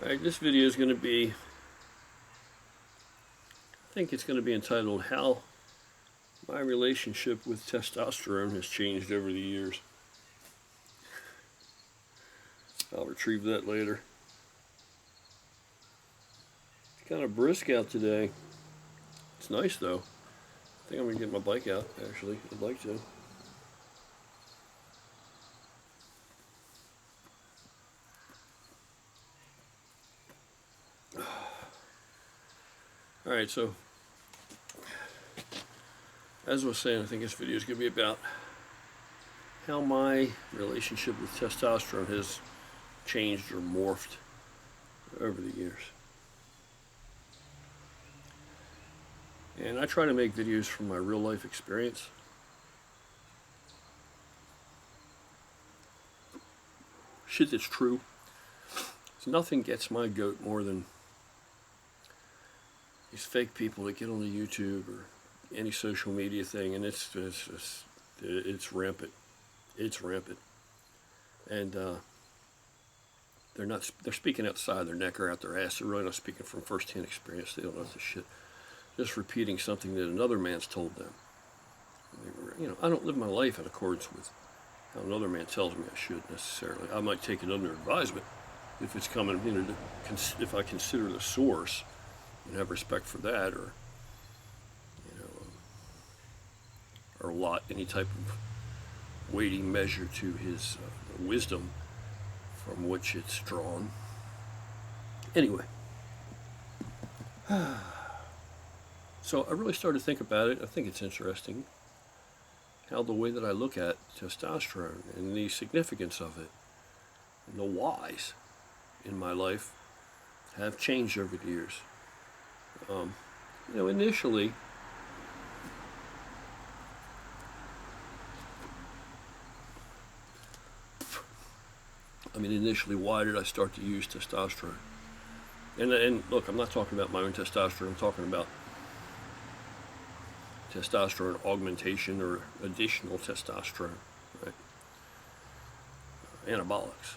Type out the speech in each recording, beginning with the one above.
Alright, this video is going to be, I think it's going to be entitled How My Relationship with Testosterone Has Changed Over the Years. I'll retrieve that later. It's kind of brisk out today. It's nice though. I think I'm going to get my bike out, actually. I'd like to. Alright, so as I was saying, I think this video is going to be about how my relationship with testosterone has changed or morphed over the years. And I try to make videos from my real life experience. Shit that's true. So nothing gets my goat more than these fake people that get on the YouTube or any social media thing, and it's rampant. It's rampant, and they're speaking outside their neck or out their ass. They're really not speaking from first-hand experience. They don't know this shit. Just repeating something that another man's told them. You know, I don't live my life in accordance with how another man tells me I should necessarily. I might take it under advisement if it's coming, you know, if I consider the source and have respect for that, or you know, or allot any type of weighting measure to his wisdom from which it's drawn. Anyway, so I really started to think about it. I think it's interesting how the way that I look at testosterone and the significance of it and the whys in my life have changed over the years. You know, initially, why did I start to use testosterone? And look, I'm not talking about my own testosterone. I'm talking about testosterone augmentation or additional testosterone, right? Anabolics.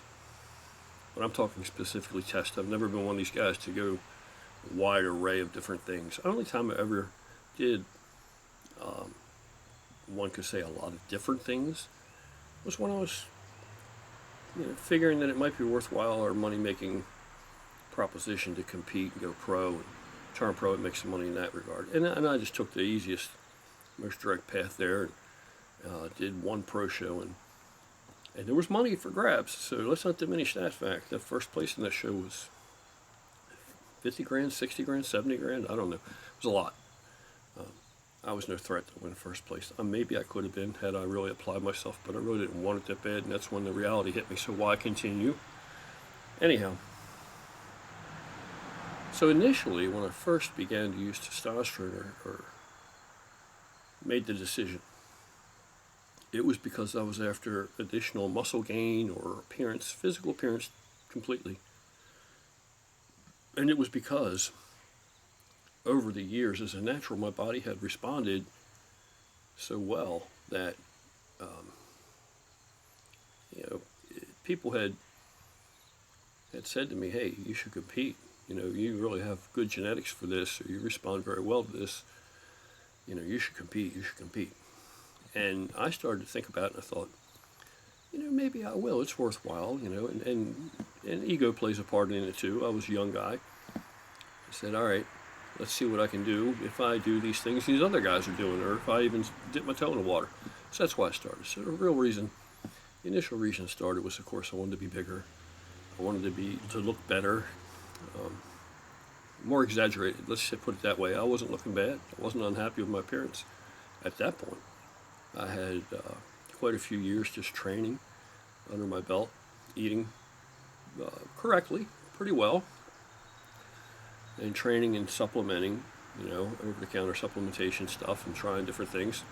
But I'm talking specifically test. I've never been one of these guys to go a wide array of different things. The only time I ever did, one could say a lot of different things, was when I was, you know, figuring that it might be worthwhile or money-making proposition to compete and go pro and turn pro and make some money in that regard. And I just took the easiest, most direct path there, and did one pro show, and there was money for grabs. So let's not diminish that fact. The first place in that show was 50 grand, 60 grand, 70 grand, I don't know. It was a lot. I was no threat to win first place. Maybe I could have been had I really applied myself, but I really didn't want it that bad, and that's when the reality hit me. So why continue? Anyhow, so initially when I first began to use testosterone or made the decision, it was because I was after additional muscle gain or appearance, physical appearance completely. And it was because over the years, as a natural, my body had responded so well that, you know, people had said to me, hey, you should compete. You know, you really have good genetics for this, or you respond very well to this. You know, you should compete, you should compete. And I started to think about it, and I thought, you know, maybe I will. It's worthwhile, you know, and ego plays a part in it too. I was a young guy. I said, all right, let's see what I can do if I do these things these other guys are doing, or if I even dip my toe in the water. So that's why I started. So the real reason, the initial reason I started was, of course, I wanted to be bigger. I wanted to look better, more exaggerated. Let's just put it that way. I wasn't looking bad. I wasn't unhappy with my appearance at that point. I had quite a few years just training under my belt, eating correctly, pretty well, and training and supplementing, you know, over-the-counter supplementation stuff and trying different things.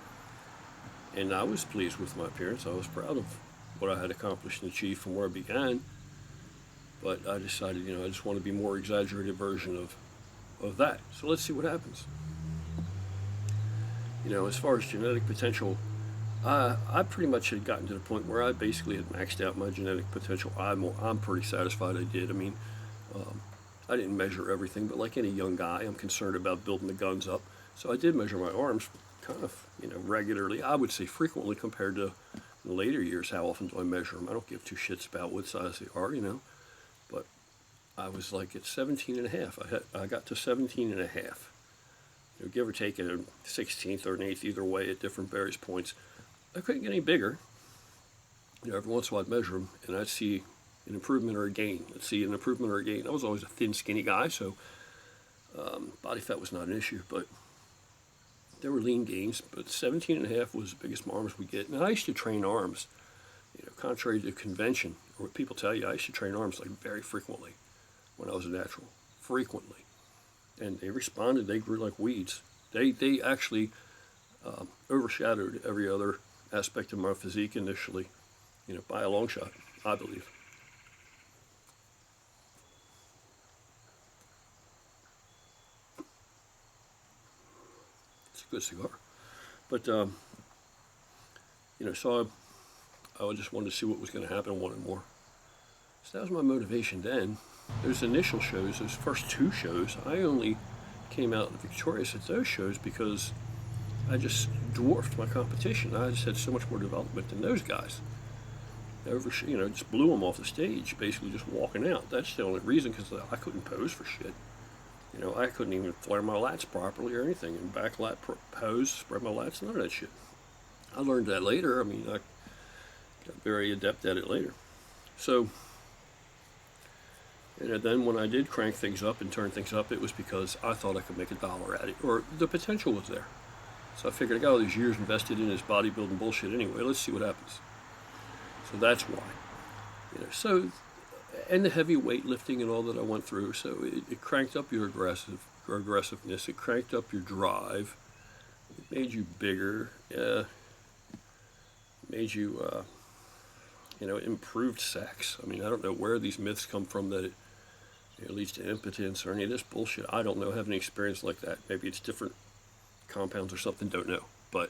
And I was pleased with my appearance. I was proud of what I had accomplished and achieved from where I began. But I decided, you know, I just want to be a more exaggerated version of that. So let's see what happens. You know, as far as genetic potential, I pretty much had gotten to the point where I basically had maxed out my genetic potential. I'm pretty satisfied I did. I mean, I didn't measure everything, but like any young guy, I'm concerned about building the guns up. So I did measure my arms kind of, regularly. I would say frequently compared to in later years. How often do I measure them? I don't give two shits about what size they are, But I was like at 17 and a half. I got to 17 and a half. Give or take a 16th or an eighth, either way at different various points. I couldn't get any bigger. Every once in a while I'd measure them, and I'd see an improvement or a gain. Let's see an improvement or a gain. I was always a thin, skinny guy, so body fat was not an issue, but there were lean gains. But 17 and a half was the biggest arms we get. And I used to train arms, contrary to convention, or what people tell you, I used to train arms like very frequently when I was a natural, frequently. And they responded, they grew like weeds. They actually overshadowed every other aspect of my physique initially, by a long shot, I believe. It's a good cigar. But, so I just wanted to see what was going to happen. I wanted more. So that was my motivation then. Those initial shows, those first two shows, I only came out victorious at those shows because I just dwarfed my competition. I just had so much more development than those guys. Just blew them off the stage, basically just walking out. That's the only reason, because I couldn't pose for shit. I couldn't even flare my lats properly or anything. And back lat pose, spread my lats, none of that shit. I learned that later. I got very adept at it later. So, and then when I did crank things up and turn things up, it was because I thought I could make $1 at it, or the potential was there. So I figured I got all these years invested in this bodybuilding bullshit anyway. Let's see what happens. So that's why. And the heavy weightlifting and all that I went through, so it cranked up your aggressiveness. It cranked up your drive. It made you bigger. It made you, improved sex. I don't know where these myths come from that it leads to impotence or any of this bullshit. I don't know. I have any experience like that. Maybe it's different compounds or something. Don't know. But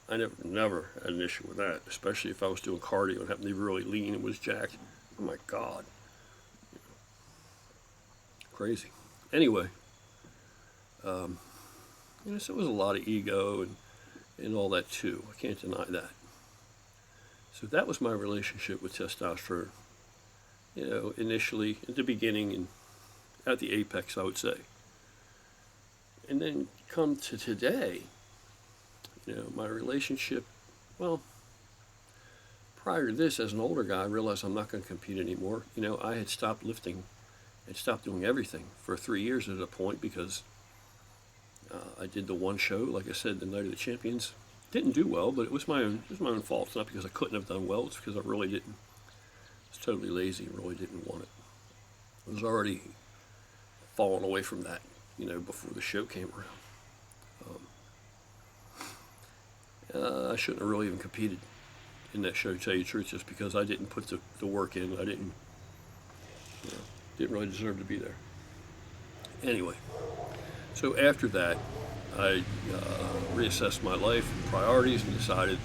I never had an issue with that, especially if I was doing cardio and happened to be really lean and was jacked. Oh my God. Crazy. Anyway, so it was a lot of ego and all that too. I can't deny that. So that was my relationship with testosterone. Initially, at the beginning and at the apex, I would say. And then come to today, my relationship, well, prior to this, as an older guy, I realized I'm not going to compete anymore. I had stopped lifting and stopped doing everything for 3 years at a point because I did the one show, like I said, the Night of the Champions. Didn't do well, but it was my own fault. It's not because I couldn't have done well. It's because I really didn't. I was totally lazy and really didn't want it. I was already falling away from that, before the show came around. I shouldn't have really even competed in that show, to tell you the truth, just because I didn't put the work in. I didn't really deserve to be there. Anyway, so after that, I reassessed my life and priorities and decided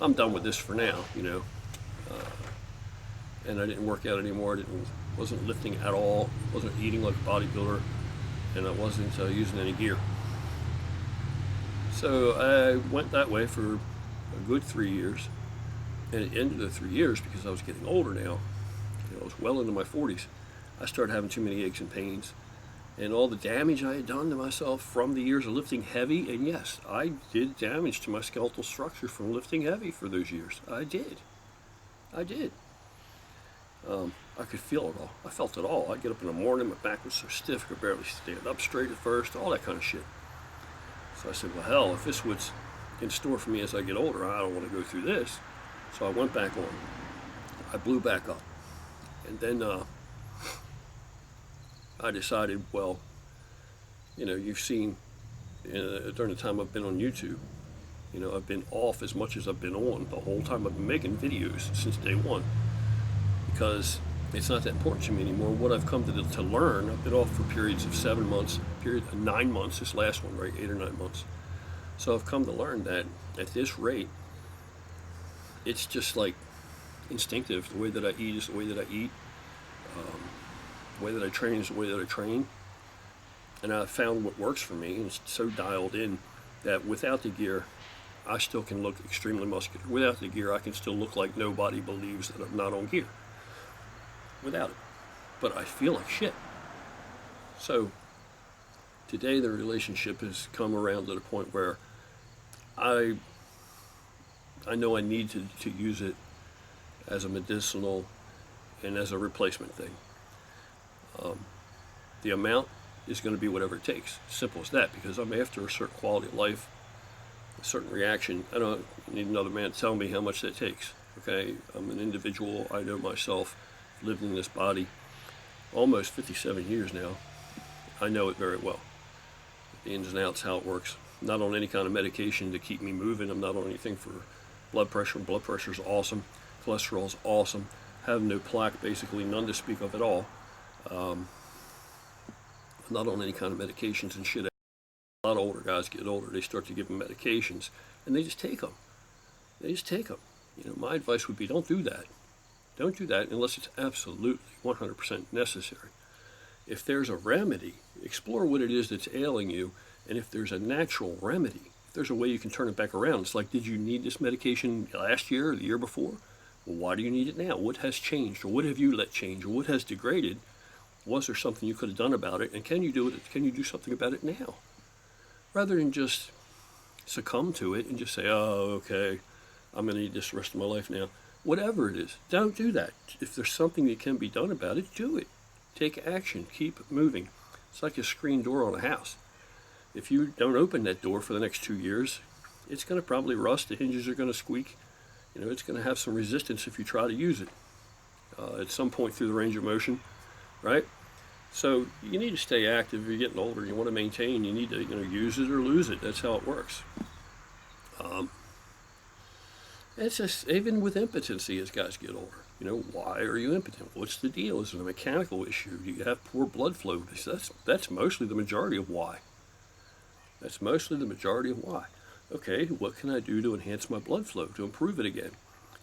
I'm done with this for now, and I didn't work out anymore. Wasn't lifting at all, wasn't eating like a bodybuilder, and I wasn't using any gear. So I went that way for a good 3 years, and at the end of the 3 years, because I was getting older now, I was well into my 40s, I started having too many aches and pains. And all the damage I had done to myself from the years of lifting heavy, and yes, I did damage to my skeletal structure from lifting heavy for those years. I did. I could feel it all. I felt it all. I'd get up in the morning, my back was so stiff, I could barely stand up straight at first, all that kind of shit. So I said, well, hell, if this is what's in store for me as I get older, I don't want to go through this. So I went back on. I blew back up. And then I decided, well, you've seen during the time I've been on YouTube, I've been off as much as I've been on the whole time. I've been making videos since day one because it's not that important to me anymore. What I've come to learn, I've been off for periods of 7 months, 9 months, this last one, right, 8 or 9 months. So I've come to learn that at this rate, it's just like instinctive. The way that I eat is the way that I eat. way that I train is the way that I train. And I found what works for me, and it's so dialed in that without the gear, I still can look extremely muscular. Without the gear, I can still look like nobody believes that I'm not on gear. Without it. But I feel like shit. So today the relationship has come around to the point where I know I need to use it as a medicinal and as a replacement thing. The amount is going to be whatever it takes. Simple as that, because I'm after a certain quality of life, a certain reaction. I don't need another man to tell me how much that takes. Okay, I'm an individual. I know myself. Lived in this body almost 57 years now. I know it very well. The ins and outs, how it works. Not on any kind of medication to keep me moving. I'm not on anything for blood pressure. Blood pressure's awesome. Cholesterol's awesome. Have no plaque, basically none to speak of at all. Not on any kind of medications and shit. A lot of older guys get older, they start to give them medications, and they just take them. They just take them. You know, my advice would be, don't do that. Don't do that unless it's absolutely 100% necessary. If there's a remedy, explore what it is that's ailing you, and if there's a natural remedy, if there's a way you can turn it back around. It's like, did you need this medication last year or the year before? Well, why do you need it now? What has changed, or what have you let change, or what has degraded? Was there something you could have done about it, and can you do it? Can you do something about it now? Rather than just succumb to it and just say, oh, okay, I'm going to need this the rest of my life now. Whatever it is, don't do that. If there's something that can be done about it, do it. Take action. Keep moving. It's like a screen door on a house. If you don't open that door for the next 2 years, it's going to probably rust. The hinges are going to squeak. You know, it's going to have some resistance if you try to use it at some point through the range of motion, right? So you need to stay active. If you're getting older, you want to maintain. You need to, use it or lose it. That's how it works. It's just, even with impotency as guys get older. Why are you impotent? What's the deal? Is it a mechanical issue? Do you have poor blood flow? That's mostly the majority of why. That's mostly the majority of why. Okay, what can I do to enhance my blood flow, to improve it again?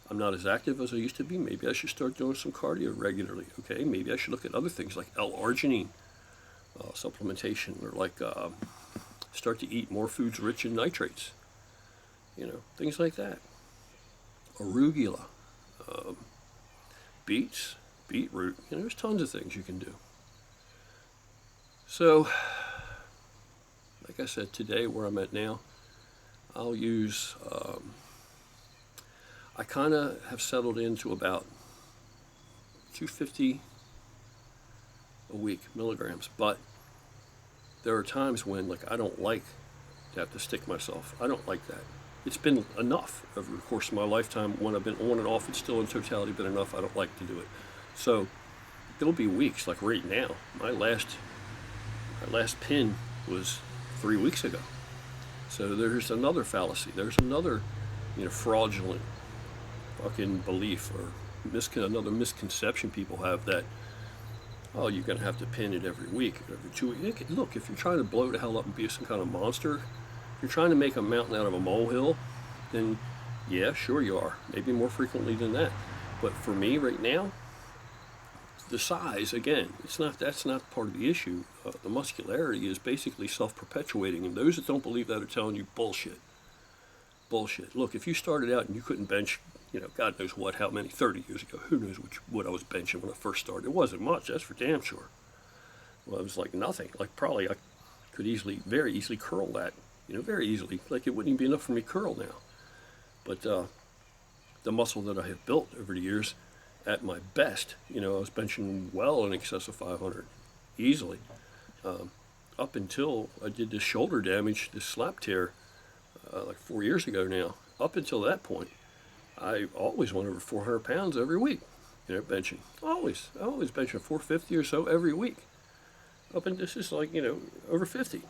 I'm not as active as I used to be. Maybe I should start doing some cardio regularly. Okay, maybe I should look at other things like Larginine supplementation, or like start to eat more foods rich in nitrates. Things like that. Arugula, beets, beetroot. There's tons of things you can do. So, like I said, today where I'm at now, I'll use, I kind of have settled into about 250 a week, milligrams, but there are times when, I don't like to have to stick myself. I don't like that. It's been enough over the course of my lifetime. When I've been on and off, it's still in totality been enough. I don't like to do it. So there'll be weeks, like right now. My last pin was 3 weeks ago. So there's another fallacy. There's another, fraudulent fucking belief, or another misconception people have that, oh, you're going to have to pin it every week, every 2 weeks. Look, if you're trying to blow the hell up and be some kind of monster, if you're trying to make a mountain out of a molehill, then yeah, sure you are. Maybe more frequently than that. But for me right now, the size, again, that's not part of the issue. The muscularity is basically self-perpetuating, and those that don't believe that are telling you bullshit. Bullshit. Look, if you started out and you couldn't bench, God knows how many, 30 years ago, who knows what I was benching when I first started. It wasn't much, that's for damn sure. Well, it was like nothing. Probably I could very easily curl that, very easily. It wouldn't even be enough for me to curl now. But the muscle that I have built over the years, at my best, I was benching well in excess of 500, easily. Up until I did this shoulder damage, this slap tear, 4 years ago now. Up until that point, I always went over 400 pounds every week, benching. Always benching 450 or so every week. Up and this is over 50.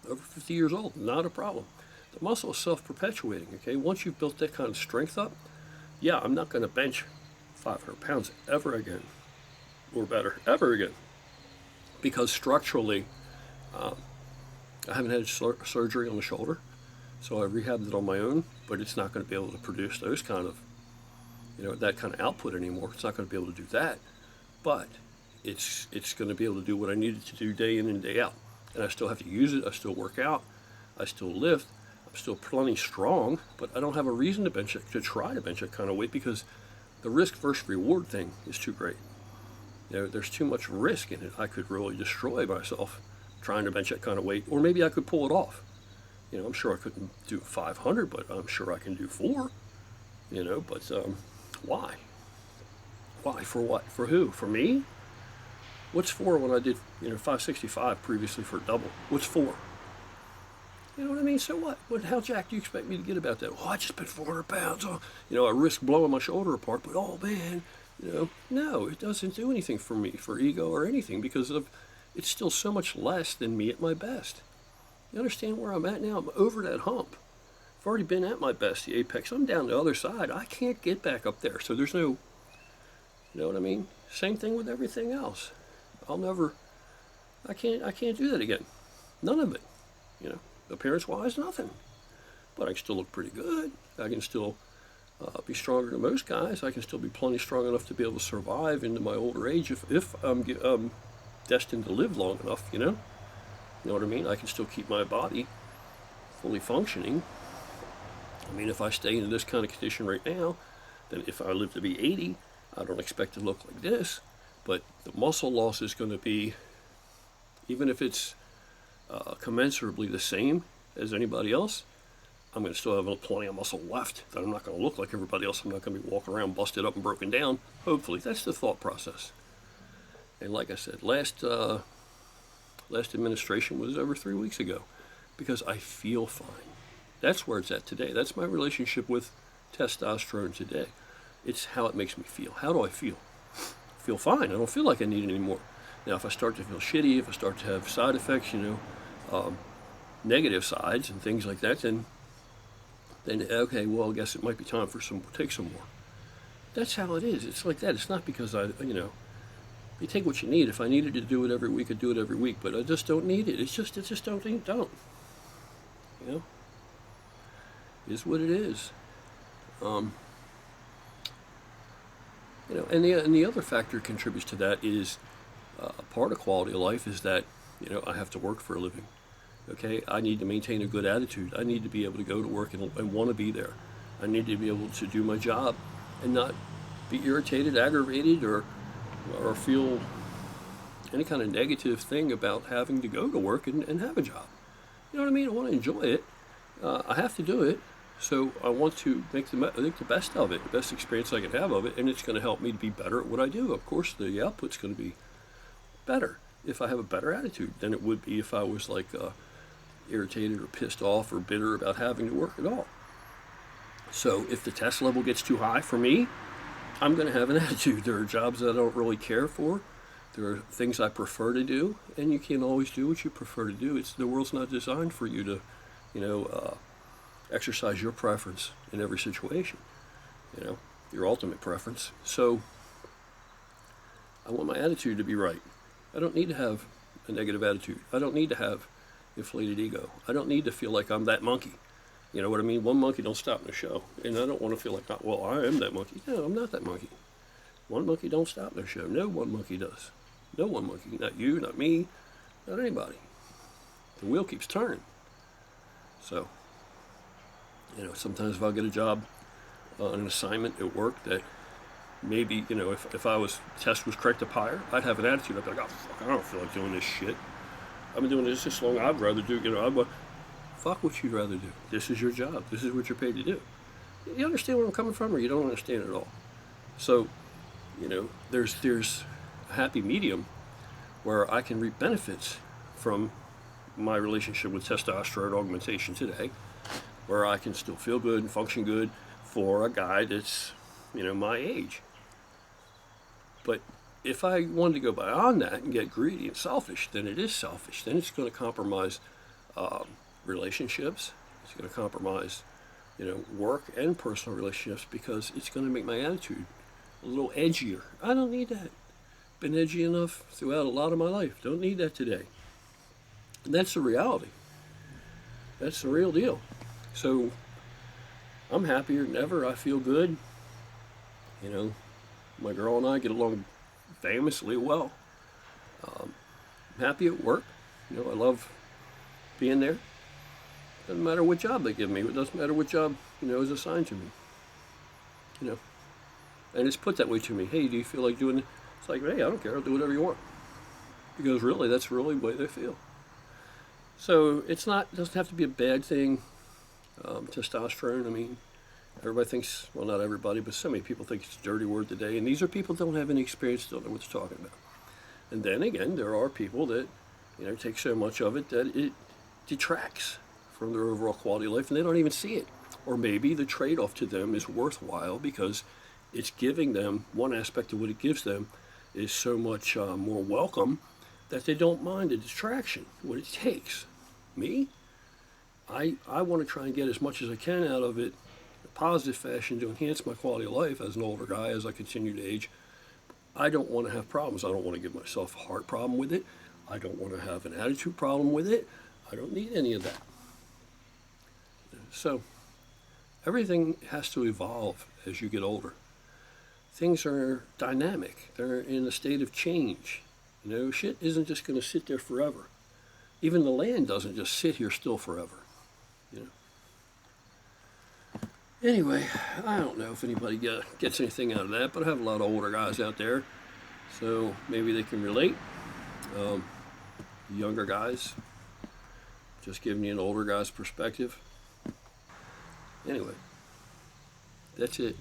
Over 50 years old, not a problem. The muscle is self-perpetuating, okay? Once you've built that kind of strength up, yeah, I'm not going to bench 500 pounds ever again, or better, ever again. Because structurally, I haven't had surgery on the shoulder, so I rehabbed it on my own, but it's not going to be able to produce those kind of, that kind of output anymore. It's not going to be able to do that. But it's going to be able to do what I need it to do day in and day out. And I still have to use it. I still work out. I still lift. I'm still plenty strong, but I don't have a reason to try to bench that kind of weight, because the risk versus reward thing is too great. There's too much risk in it. I could really destroy myself trying to bench that kind of weight, or maybe I could pull it off. I'm sure I couldn't do 500, but I'm sure I can do 4. But why? Why? For what? For who? For me? What's 4 when I did 565 previously for double? What's 4? You know what I mean? So what? How jacked do you expect me to get about that? Oh, I just spent 400 pounds. Oh, I risk blowing my shoulder apart, but oh man, no, it doesn't do anything for me, for ego or anything, because it's still so much less than me at my best. You understand where I'm at now? I'm over that hump. I've already been at my best, the apex. I'm down the other side. I can't get back up there. So there's no, you know what I mean? Same thing with everything else. I can't do that again. None of it. Appearance-wise, nothing. But I can still look pretty good. I can still be stronger than most guys. I can still be plenty strong enough to be able to survive into my older age if I'm destined to live long enough, You know what I mean? I can still keep my body fully functioning. I mean, if I stay in this kind of condition right now, then if I live to be 80, I don't expect to look like this. But the muscle loss is going to be, even if it's commensurably the same as anybody else, I'm going to still have plenty of muscle left that I'm not going to look like everybody else. I'm not going to be walking around busted up and broken down. Hopefully, that's the thought process. And like I said, last administration was over 3 weeks ago, because I feel fine. That's where it's at today. That's my relationship with testosterone today. It's how it makes me feel. How do I feel? I feel fine. I don't feel like I need it anymore. Now, if I start to feel shitty, if I start to have side effects, negative sides and things like that, then okay, well, I guess it might be time for take some more. That's how it is. It's like that. It's not because you take what you need. If I needed to do it every week, I'd do it every week, but I just don't need it. It just don't. It is what it is. And the other factor contributes to that is part of quality of life is that I have to work for a living. Okay, I need to maintain a good attitude. I need to be able to go to work and want to be there. I need to be able to do my job and not be irritated, aggravated, or feel any kind of negative thing about having to go to work and have a job. You know what I mean? I want to enjoy it. I have to do it. So I want to make the best of it, the best experience I can have of it, and it's going to help me to be better at what I do. Of course, the output's going to be better if I have a better attitude than it would be if I was irritated or pissed off or bitter about having to work at all. So if the test level gets too high for me, I'm going to have an attitude. There are jobs that I don't really care for. There are things I prefer to do, and you can't always do what you prefer to do. The world's not designed for you to, exercise your preference in every situation, your ultimate preference. So I want my attitude to be right. I don't need to have a negative attitude. I don't need to have inflated ego. I don't need to feel like I'm that monkey. You know what I mean? One monkey don't stop in a show. And I don't want to feel like, well, I am that monkey. No, I'm not that monkey. One monkey don't stop in a show. No one monkey does. No one monkey. Not you, not me, not anybody. The wheel keeps turning. So, sometimes if I get a job on an assignment at work that maybe, if test was correct up higher, I'd have an attitude. I'd be like, oh, fuck, I don't feel like doing this shit. I've been doing this long. I'd rather do, fuck what you'd rather do. This is your job. This is what you're paid to do. You understand where I'm coming from, or you don't understand it at all? So, there's a happy medium where I can reap benefits from my relationship with testosterone augmentation today, where I can still feel good and function good for a guy that's, my age. But if I wanted to go beyond that and get greedy and selfish, then it is selfish. Then it's going to compromise relationships. It's going to compromise, work and personal relationships, because it's going to make my attitude a little edgier. I don't need that. Been edgy enough throughout a lot of my life. Don't need that today. And that's the reality. That's the real deal. So I'm happier than ever. I feel good. My girl and I get along famously well. I'm happy at work. You know, I love being there. Doesn't matter what job they give me. It doesn't matter what job, you know, is assigned to me. You know, and it's put that way to me. Hey, do you feel like doing it? It's like, hey, I don't care. I'll do whatever you want. Because really, that's really the way they feel. So it's not, doesn't have to be a bad thing. Testosterone, I mean, everybody thinks, well, not everybody, but so many people think it's a dirty word today. And these are people who don't have any experience, don't know what they're talking about. And then again, there are people that, you know, take so much of it that it detracts from their overall quality of life and they don't even see it. Or maybe the trade-off to them is worthwhile because it's giving them, one aspect of what it gives them is so much more welcome that they don't mind the distraction, what it takes. Me, I want to try and get as much as I can out of it in a positive fashion to enhance my quality of life as an older guy, as I continue to age. I don't want to have problems. I don't want to give myself a heart problem with it. I don't want to have an attitude problem with it. I don't need any of that. So everything has to evolve as you get older. Things are dynamic. They're in a state of change. You know, shit isn't just going to sit there forever. Even the land doesn't just sit here still forever. You know. Anyway, I don't know if anybody gets anything out of that, but I have a lot of older guys out there, so maybe they can relate. Younger guys, just giving you an older guy's perspective. Anyway, that's it.